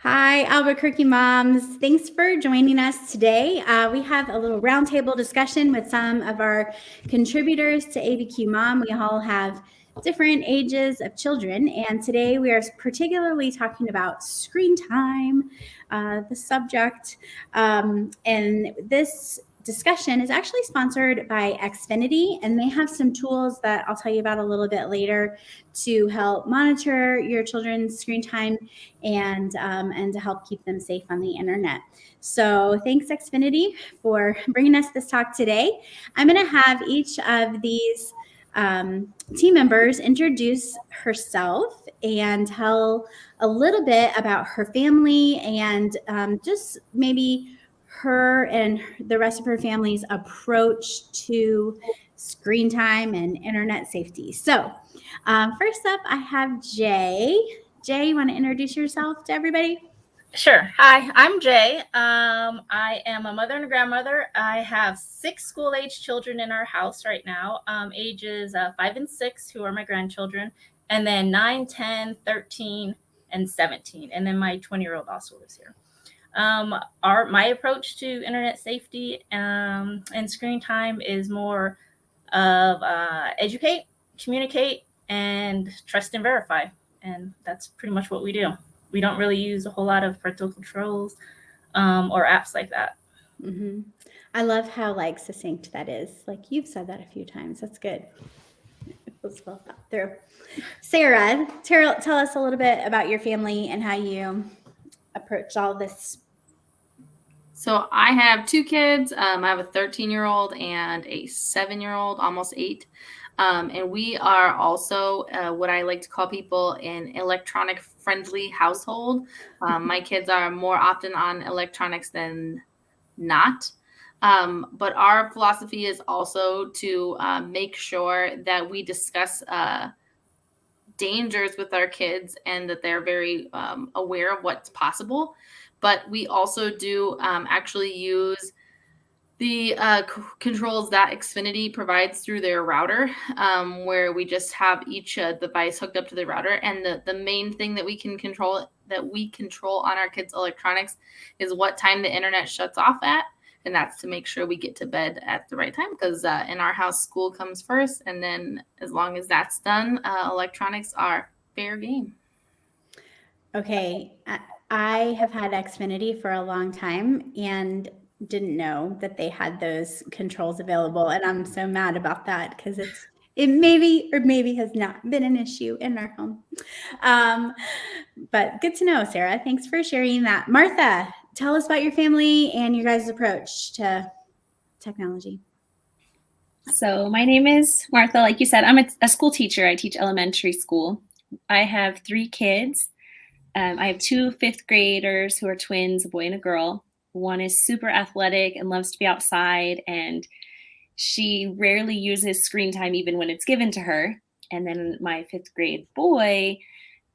Hi, Albuquerque moms. Thanks for joining us today. We have a little roundtable discussion with some of our contributors to ABQ Mom. We all have different ages of children, and today we are particularly talking about screen time, the subject. And this discussion is actually sponsored by Xfinity, and they have some tools that I'll tell you about a little bit later to help monitor your children's screen time and to help keep them safe on the internet. So thanks, Xfinity, for bringing us this talk today. I'm going to have each of these team members introduce herself and tell a little bit about her family and just maybe her and the rest of her family's approach to screen time and internet safety. So first up, I have Jay. Jay, you want to introduce yourself to everybody? Sure. Hi, I'm Jay. I am a mother and a grandmother. I have 6 school-age children in our house right now, ages 5 and 6, who are my grandchildren, and then 9, 10, 13, and 17. And then my 20-year-old also lives here. My approach to internet safety and screen time is more of educate, communicate, and trust and verify. And that's pretty much what we do. We don't really use a whole lot of parental controls or apps like that. Mm-hmm. I love how succinct that is. You've said that a few times. That's good. It was well thought through. Sarah, tell us a little bit about your family and how you approach all this. So I have 2 kids. I have a 13-year-old and a 7-year-old, almost 8. And we are also what I like to call people an electronic friendly household. My kids are more often on electronics than not. But our philosophy is also to make sure that we discuss dangers with our kids and that they're very aware of what's possible. But we also do actually use the controls that Xfinity provides through their router, where we just have each device hooked up to the router. And the main thing that we control on our kids' electronics is what time the internet shuts off at. And that's to make sure we get to bed at the right time, because in our house, school comes first. And then as long as that's done, electronics are fair game. Okay. I have had Xfinity for a long time and didn't know that they had those controls available. And I'm so mad about that because it maybe has not been an issue in our home. But good to know, Sarah. Thanks for sharing that. Martha, tell us about your family and your guys' approach to technology. So my name is Martha. Like you said, I'm a school teacher. I teach elementary school. I have 3 kids. I have 2 fifth graders who are twins, a boy and a girl. One is super athletic and loves to be outside, and she rarely uses screen time even when it's given to her. And then my 5th grade boy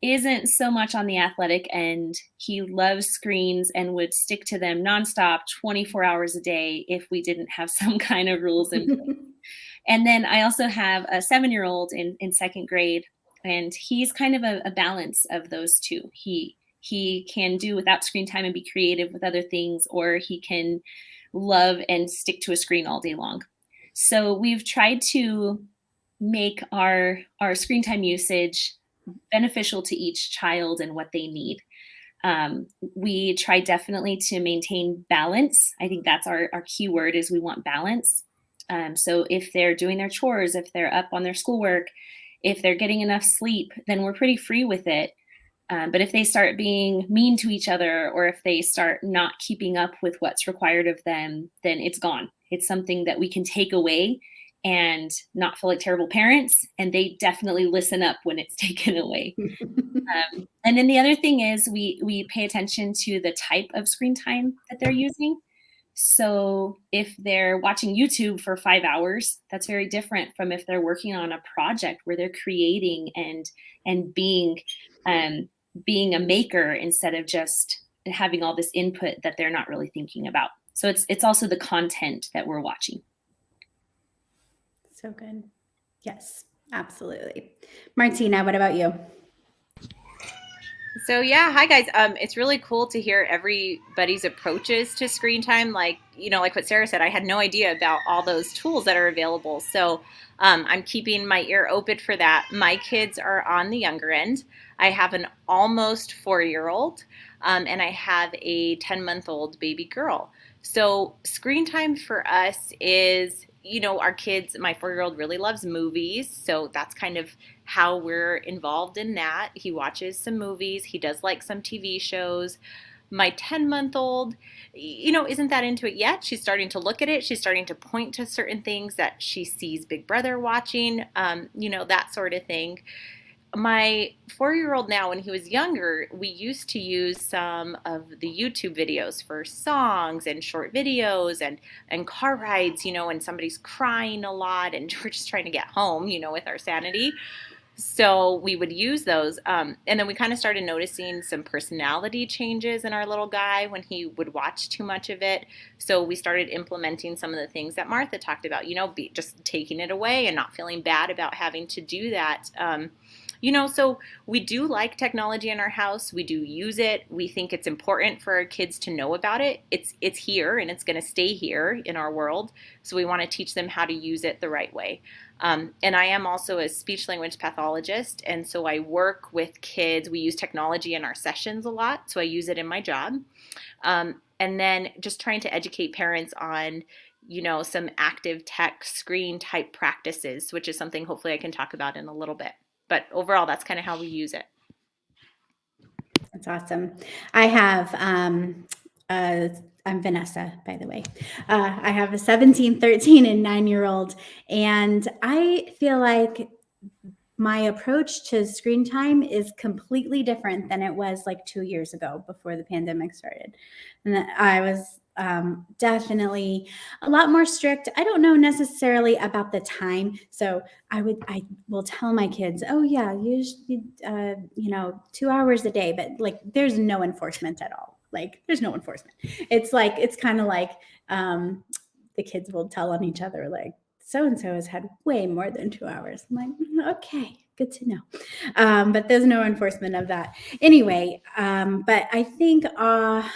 isn't so much on the athletic end. He loves screens and would stick to them nonstop 24 hours a day if we didn't have some kind of rules in place. And then I also have a 7-year-old in 2nd grade, and he's kind of a balance of those two. He can do without screen time and be creative with other things, or he can love and stick to a screen all day long. So we've tried to make our screen time usage beneficial to each child and what they need. We try definitely to maintain balance. I think that's our key word, is we want balance. So if they're doing their chores, if they're up on their schoolwork, if they're getting enough sleep, then we're pretty free with it. But if they start being mean to each other, or if they start not keeping up with what's required of them, then it's gone. It's something that we can take away and not feel like terrible parents. And they definitely listen up when it's taken away. And then the other thing is we pay attention to the type of screen time that they're using. So if they're watching YouTube for 5 hours, that's very different from if they're working on a project where they're creating and being a maker instead of just having all this input that they're not really thinking about. So it's also the content that we're watching. So good. Yes, absolutely. Martina, what about you? So yeah, hi guys. It's really cool to hear everybody's approaches to screen time. Like, like what Sarah said, I had no idea about all those tools that are available. So I'm keeping my ear open for that. My kids are on the younger end. I have an almost 4-year-old, and I have a 10-month-old baby girl. So screen time for us is, our kids, my 4-year-old really loves movies. So that's kind of how we're involved in that. He watches some movies. He does like some TV shows. My 10-month-old, isn't that into it yet. She's starting to look at it. She's starting to point to certain things that she sees Big Brother watching, that sort of thing. My 4-year-old now, when he was younger, we used to use some of the YouTube videos for songs and short videos and car rides, and somebody's crying a lot and we're just trying to get home, with our sanity. So we would use those. And then we kind of started noticing some personality changes in our little guy when he would watch too much of it. So we started implementing some of the things that Martha talked about, just taking it away and not feeling bad about having to do that. So we do like technology in our house. We do use it. We think it's important for our kids to know about it. It's here and it's going to stay here in our world. So we want to teach them how to use it the right way. And I am also a speech language pathologist. And so I work with kids. We use technology in our sessions a lot. So I use it in my job. And then just trying to educate parents on, some active tech screen type practices, which is something hopefully I can talk about in a little bit. But overall, that's kind of how we use it. That's awesome. I have, I'm Vanessa, by the way. I have a 17, 13, and 9-year-old. And I feel like my approach to screen time is completely different than it was like 2 years ago before the pandemic started. And I was definitely a lot more strict. I don't know necessarily about the time. So I will tell my kids, oh yeah, usually, 2 hours a day, but like, there's no enforcement at all. Like there's no enforcement. It's kind of like, the kids will tell on each other, like, so-and-so has had way more than 2 hours. I'm like, okay, good to know. But there's no enforcement of that. Anyway, but I think our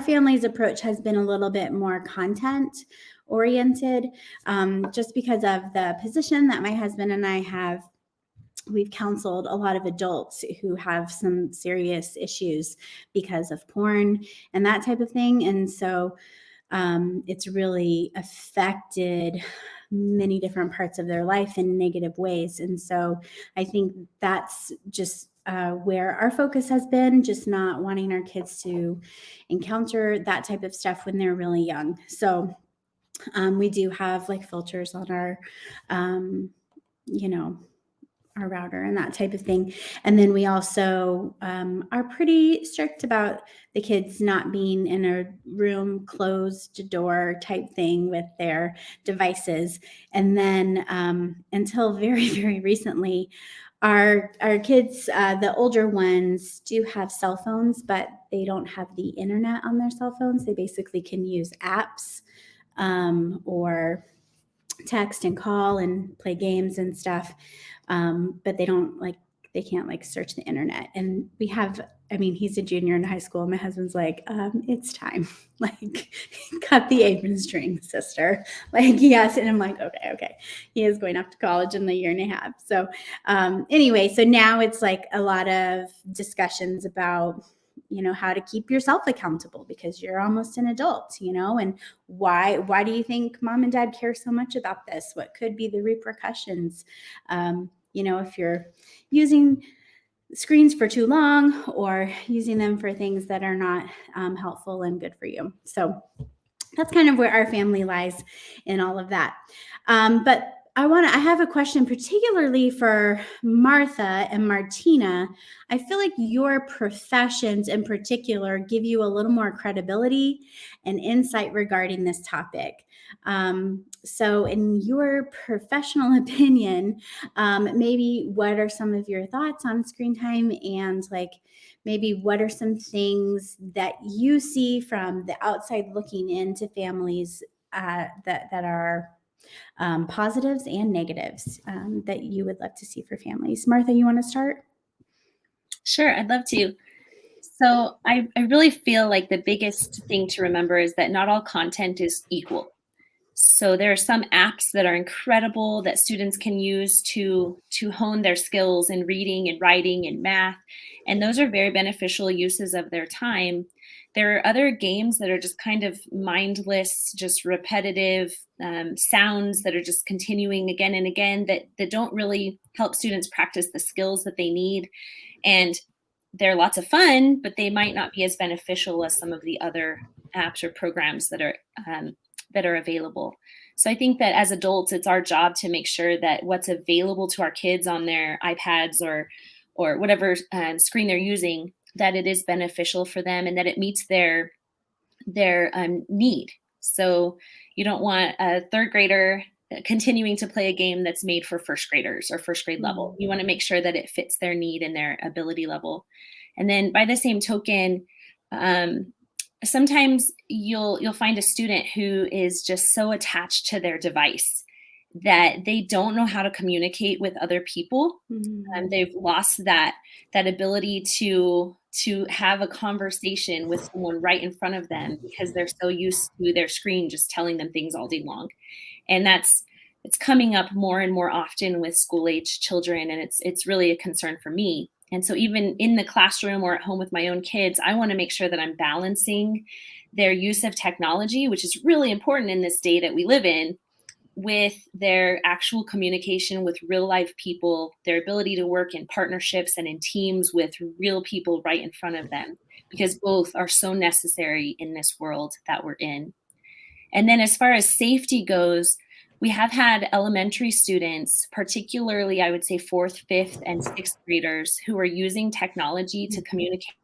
family's approach has been a little bit more content oriented, just because of the position that my husband and I have. We've counseled a lot of adults who have some serious issues because of porn and that type of thing. And so it's really affected many different parts of their life in negative ways. And so I think that's just where our focus has been, just not wanting our kids to encounter that type of stuff when they're really young. So we do have like filters on our, our router and that type of thing. And then we also are pretty strict about the kids not being in a room, closed door type thing with their devices. And then until very, very recently, our kids, the older ones, do have cell phones, but they don't have the internet on their cell phones. They basically can use apps or text and call and play games and stuff. But they can't search the internet. And we have, he's a junior in high school. My husband's like, it's time, like cut the apron string, sister. Like, yes. And I'm like, okay. He is going off to college in a year and a half. So anyway, so now it's like a lot of discussions about, how to keep yourself accountable because you're almost an adult, and why do you think mom and dad care so much about this? What could be the repercussions? If you're using screens for too long or using them for things that are not helpful and good for you. So that's kind of where our family lies in all of that. But I have a question particularly for Martha and Martina. I feel like your professions in particular give you a little more credibility and insight regarding this topic. So in your professional opinion, maybe what are some of your thoughts on screen time, and maybe what are some things that you see from the outside looking into families that are positives and negatives that you would love to see for families? Martha, you want to start? Sure, I'd love to. So I really feel like the biggest thing to remember is that not all content is equal. So there are some apps that are incredible that students can use to hone their skills in reading and writing and math, and those are very beneficial uses of their time. There are other games that are just kind of mindless, just repetitive sounds that are just continuing again and again that don't really help students practice the skills that they need. And they're lots of fun, but they might not be as beneficial as some of the other apps or programs that are available. So I think that as adults, it's our job to make sure that what's available to our kids on their iPads or whatever screen they're using, that it is beneficial for them and that it meets their need. So you don't want a third grader continuing to play a game that's made for first graders or first grade level. You want to make sure that it fits their need and their ability level. And then by the same token, sometimes you'll find a student who is just so attached to their device that they don't know how to communicate with other people. They've lost that ability to have a conversation with someone right in front of them because they're so used to their screen just telling them things all day long. And it's coming up more and more often with school age children, and it's really a concern for me. And so even in the classroom or at home with my own kids, I want to make sure that I'm balancing their use of technology, which is really important in this day that we live in, with their actual communication with real life people, their ability to work in partnerships and in teams with real people right in front of them, because both are so necessary in this world that we're in. And then as far as safety goes, we have had elementary students, particularly I would say 4th, 5th, and 6th graders who are using technology to communicate.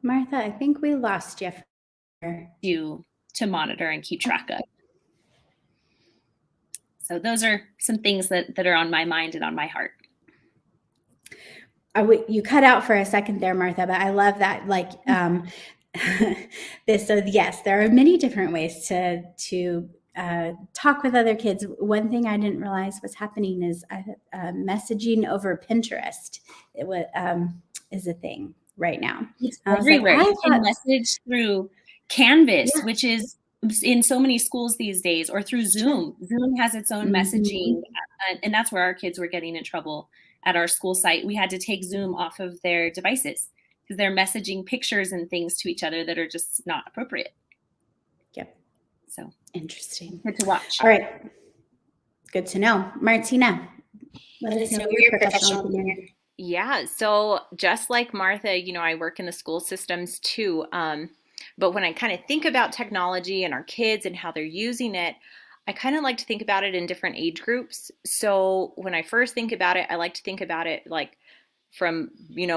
Martha, I think we lost you. To monitor and keep track of. So those are some things that are on my mind and on my heart. You cut out for a second there, Martha, but I love that. Like this. So yes, there are many different ways to talk with other kids. One thing I didn't realize was happening is messaging over Pinterest. Is a thing right now. It's everywhere. You can message through Canvas, which is in so many schools these days, or through Zoom. Zoom has its own messaging, and that's where our kids were getting in trouble at our school site. We had to take Zoom off of their devices because they're messaging pictures and things to each other that are just not appropriate. Yep. So interesting. Good to watch. All right. Good to know. Martina, let us know your professional opinion. Yeah. So just like Martha, I work in the school systems too. But when I kind of think about technology and our kids and how they're using it, I kind of like to think about it in different age groups. So when I first think about it, I like to think about it like from,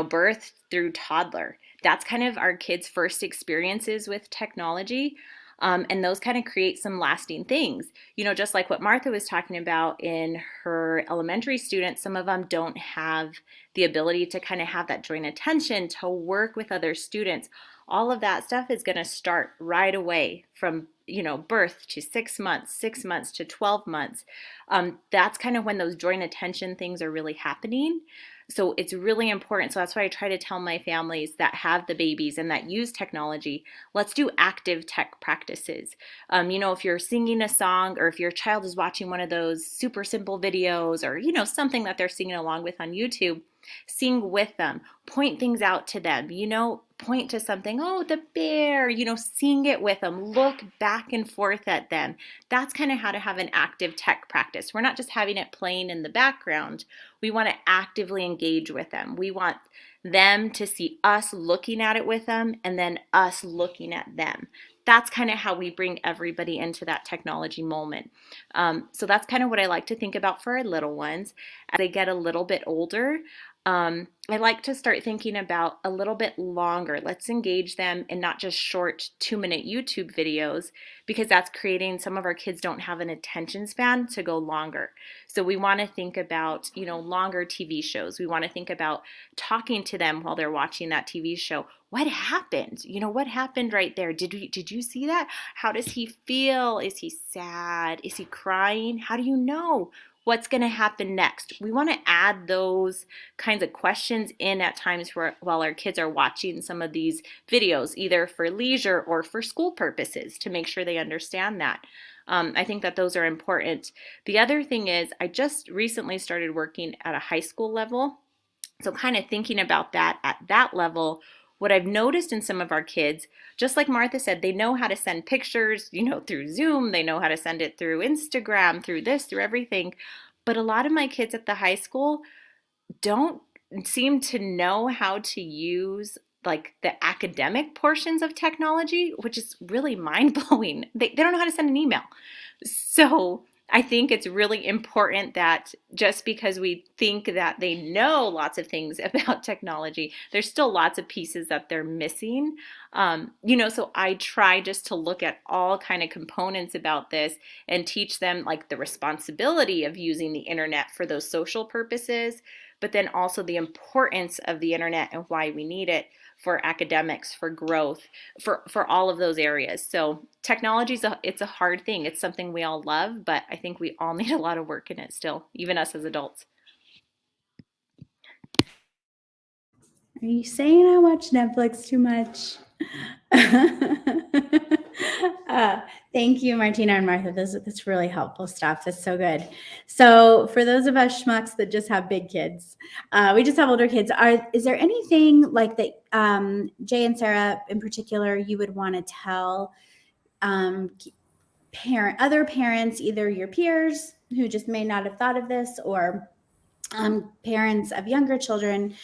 birth through toddler. That's kind of our kids' first experiences with technology. And those kind of create some lasting things, just like what Martha was talking about in her elementary students. Some of them don't have the ability to kind of have that joint attention, to work with other students. All of that stuff is going to start right away from, birth to 6 months, 6 months to 12 months. That's kind of when those joint attention things are really happening. So it's really important. So that's why I try to tell my families that have the babies and that use technology, let's do active tech practices. If you're singing a song, or if your child is watching one of those super simple videos, or, something that they're singing along with on YouTube, sing with them, point things out to them, point to something, oh, the bear, sing it with them, look back and forth at them. That's kind of how to have an active tech practice. We're not just having it playing in the background. We want to actively engage with them. We want them to see us looking at it with them and then us looking at them. That's kind of how we bring everybody into that technology moment. So that's kind of what I like to think about for our little ones. As they get a little bit older, I like to start thinking about a little bit longer. Let's engage them in not just short 2-minute YouTube videos, because that's creating, some of our kids don't have an attention span to go longer. So we want to think about, longer TV shows. We want to think about talking to them while they're watching that TV show. What happened? What happened right there? Did you see that? How does he feel? Is he sad? Is he crying? How do you know what's going to happen next? We want to add those kinds of questions in at times while our kids are watching some of these videos, either for leisure or for school purposes, to make sure they understand that. I think that those are important. The other thing is, I just recently started working at a high school level. So kind of thinking about that at that level, what I've noticed in some of our kids, just like Martha said, they know how to send pictures, through Zoom. They know how to send it through Instagram, through this, through everything. But a lot of my kids at the high school don't seem to know how to use like the academic portions of technology, which is really mind-blowing. They don't know how to send an email. So I think it's really important that just because we think that they know lots of things about technology, there's still lots of pieces that they're missing. So I try just to look at all kind of components about this and teach them like the responsibility of using the internet for those social purposes, but then also the importance of the internet and why we need it for academics, for growth, for all of those areas. So technology it's a hard thing. It's something we all love, but I think we all need a lot of work in it still, even us as adults. Are you saying I watch Netflix too much? Thank you, Martina and Martha. That's really helpful stuff. That's so good. So for those of us schmucks that just have big kids, we just have older kids. Is there anything like that, Jay and Sarah in particular, you would want to tell other parents, either your peers who just may not have thought of this, or parents of younger children,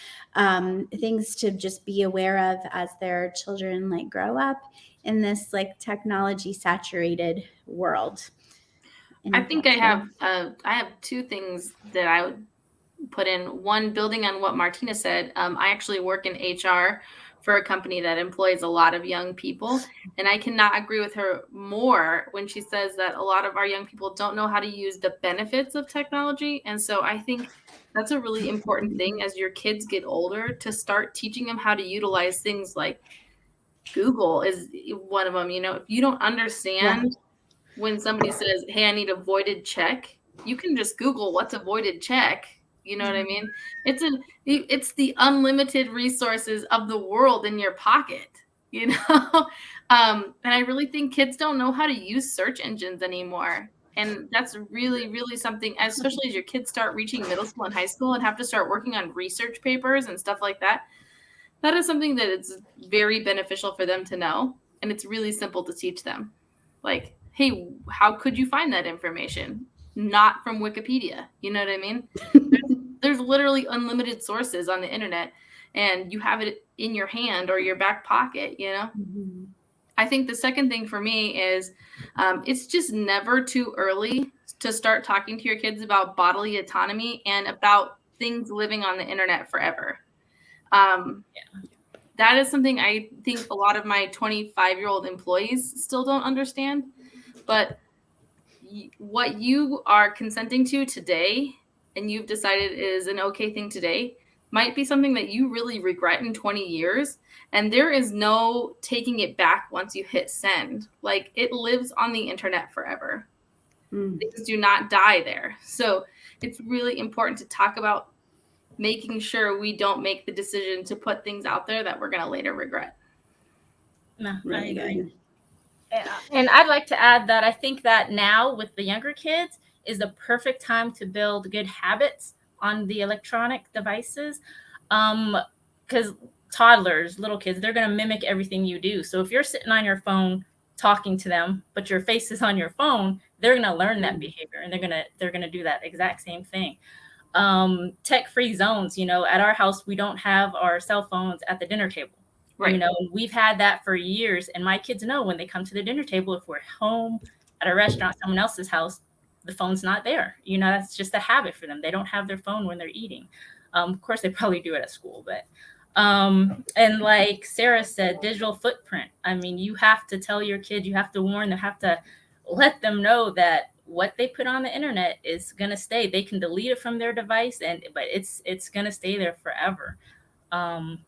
things to just be aware of as their children like grow up in this like technology saturated world? I think I have two things that I would put in. One, building on what Martina said, I actually work in HR for a company that employs a lot of young people. And I cannot agree with her more when she says that a lot of our young people don't know how to use the benefits of technology. And so I think that's a really important thing as your kids get older, to start teaching them how to utilize things like Google is one of them. If you don't understand when somebody says, hey, I need a voided check, you can just Google what's a voided check. You know what I mean? It's the unlimited resources of the world in your pocket, And I really think kids don't know how to use search engines anymore. And that's really, really something, especially as your kids start reaching middle school and high school and have to start working on research papers and stuff like that. That is something that it's very beneficial for them to know. And it's really simple to teach them. Like, hey, how could you find that information? Not from Wikipedia. You know what I mean? There's literally unlimited sources on the internet, and you have it in your hand or your back pocket, Mm-hmm. I think the second thing for me is it's just never too early to start talking to your kids about bodily autonomy and about things living on the internet forever. That is something I think a lot of my 25-year-old employees still don't understand. But what you are consenting to today and you've decided is an okay thing today might be something that you really regret in 20 years. And there is no taking it back once you hit send. Like, it lives on the internet forever. Things do not die there. So it's really important to talk about making sure we don't make the decision to put things out there that we're going to later regret. No, I agree. And I'd like to add that I think that now with the younger kids is the perfect time to build good habits on the electronic devices. Because toddlers, little kids, they're going to mimic everything you do. So if you're sitting on your phone talking to them, but your face is on your phone, they're going to learn that behavior, and they're going to do that exact same thing. Tech-free zones, at our house, we don't have our cell phones at the dinner table. Right. We've had that for years, and my kids know when they come to the dinner table, if we're home, at a restaurant, someone else's house, the phone's not there. That's just a habit for them. They don't have their phone when they're eating. Of course, they probably do it at school, but and like Sarah said, digital footprint. I mean, you have to tell your kid, you have to warn them, have to let them know that what they put on the internet is gonna stay. They can delete it from their device, but it's gonna stay there forever. Um,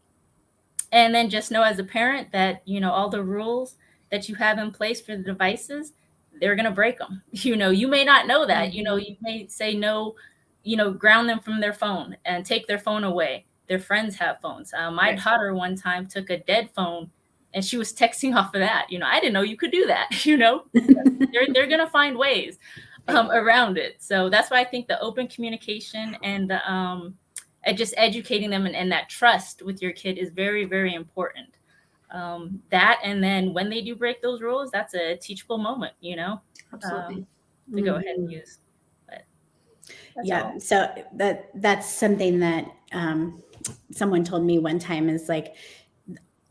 and then just know as a parent that all the rules that you have in place for the devices, they're going to break them. You may not know that. You may say no, ground them from their phone and take their phone away. Their friends have phones. My daughter one time took a dead phone and she was texting off of that. I didn't know you could do that. They're going to find ways around it. So that's why I think the open communication and the and just educating them and that trust with your kid is very, very important. That, and then when they do break those rules, that's a teachable moment, Absolutely. to go ahead and use. But yeah. So that's something that someone told me one time is like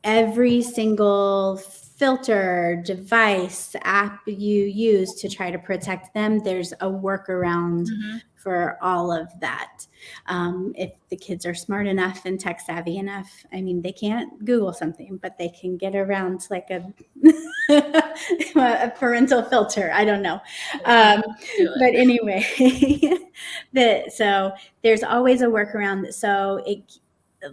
every single filter, device, app you use to try to protect them, there's a workaround for all of that. If the kids are smart enough and tech savvy enough, I mean, they can't Google something, but they can get around like a parental filter. I don't know. But anyway, so there's always a workaround. So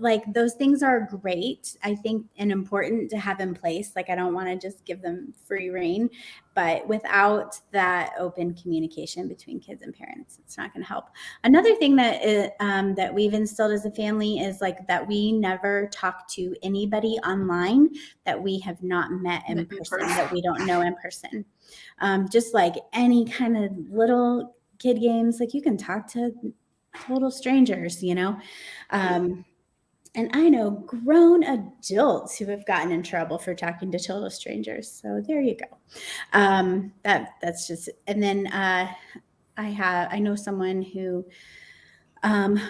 like those things are great, I think, and important to have in place. Like I don't want to just give them free reign, but without that open communication between kids and parents, it's not going to help. Another thing that we've instilled as a family is like that we never talk to anybody online that we have not met in person, that we don't know in person. Just like any kind of little kid games, like you can talk to total strangers, and I know grown adults who have gotten in trouble for talking to total strangers. So there you go. That's just, and then I know someone who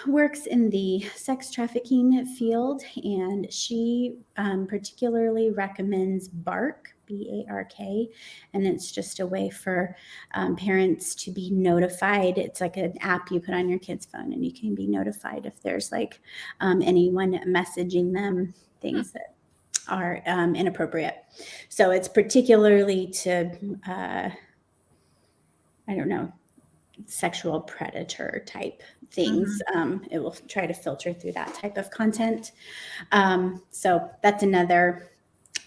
works in the sex trafficking field, and she particularly recommends Bark, B-A-R-K, and it's just a way for parents to be notified. It's like an app you put on your kid's phone, and you can be notified if there's like anyone messaging them things that are inappropriate. So it's particularly to, I don't know, sexual predator type things. It will try to filter through that type of content. So that's another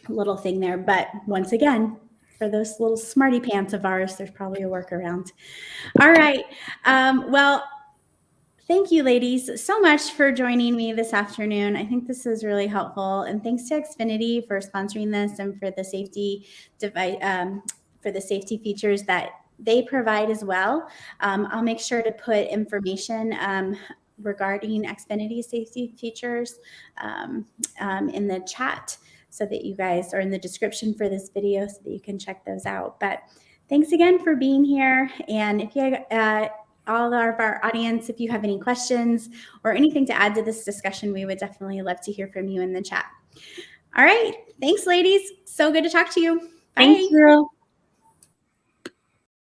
little thing there. But once again, for those little smarty pants of ours, there's probably a workaround. All right. Well, thank you, ladies, so much for joining me this afternoon. I think this is really helpful. And thanks to Xfinity for sponsoring this and for the safety features that they provide as well. I'll make sure to put information regarding Xfinity safety features in the chat so that you guys are in the description for this video so that you can check those out. But thanks again for being here. And if you all of our audience, if you have any questions or anything to add to this discussion, we would definitely love to hear from you in the chat. All right. Thanks, ladies. So good to talk to you. Bye. Thank you.